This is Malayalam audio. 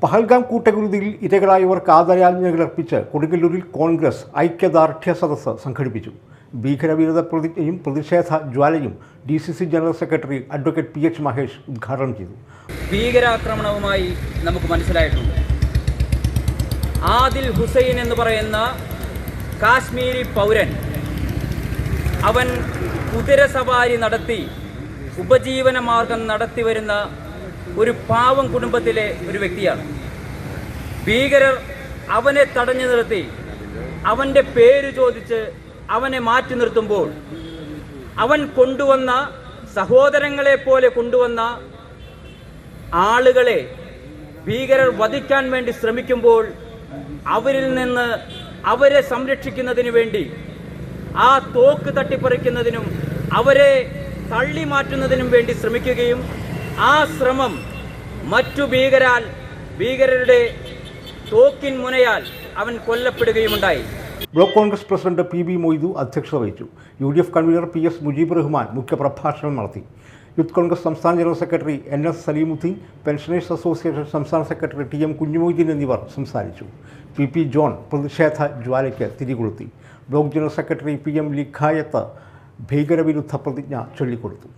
പഹൽഗാം കൂട്ടക്കുരുതിയിൽ ഇരകളായവർക്ക് ആദരാഞ്ജലികൾ അർപ്പിച്ച് കൊടുങ്ങല്ലൂരിൽ കോൺഗ്രസ് ഐക്യദാർഢ്യ സദസ്സ് സംഘടിപ്പിച്ചു. ഭീകരവിരുദ്ധ പ്രതിജ്ഞയും പ്രതിഷേധ ജ്വാലയും DCC general secretary advocate PH Mahesh ഉദ്ഘാടനം ചെയ്തു. ഭീകരാക്രമണവുമായി നമുക്ക് മനസ്സിലായിട്ടുണ്ട്. ആദിൽ ഹുസൈൻ എന്ന് പറയുന്ന കാശ്മീരി പൗരൻ, അവൻ കുതിരസവാരി നടത്തി ഉപജീവന മാർഗം നടത്തി വരുന്ന ഒരു പാവം കുടുംബത്തിലെ ഒരു വ്യക്തിയാണ്. ഭീകരർ അവനെ തടഞ്ഞു നിർത്തി അവൻ്റെ പേര് ചോദിച്ച് അവനെ മാറ്റി നിർത്തുമ്പോൾ, അവൻ കൊണ്ടുവന്ന സഹോദരങ്ങളെ പോലെ കൊണ്ടുവന്ന ആളുകളെ ഭീകരർ വധിക്കാൻ വേണ്ടി ശ്രമിക്കുമ്പോൾ അവരിൽ നിന്ന് അവരെ സംരക്ഷിക്കുന്നതിന് വേണ്ടി, ആ തോക്ക് തട്ടിപ്പറിക്കുന്നതിനും അവരെ തള്ളി മാറ്റുന്നതിനും വേണ്ടി ശ്രമിക്കുകയും ആ ശ്രമം മറ്റു ഭീകരരുടെ തോക്കിൻ മുനയാൽ അവൻ കൊല്ലപ്പെടുകയുമുണ്ടായി. Block Congress president PB Moidu അധ്യക്ഷത വഹിച്ചു. UDF convener PS Mujeeb Rahman മുഖ്യപ്രഭാഷണം നടത്തി. യൂത്ത് കോൺഗ്രസ് സംസ്ഥാന general secretary NS Salimuddeen, pensioners association സംസ്ഥാന സെക്രട്ടറി TM കുഞ്ഞുമൊയ്തീൻ എന്നിവർ സംസാരിച്ചു. PP ജോൺ പ്രതിഷേധ ജ്വാലയ്ക്ക് തിരികൊളുത്തി. Block general secretary PM Liyakath ഭീകരവിരുദ്ധ പ്രതിജ്ഞ ചൊല്ലിക്കൊടുത്തു.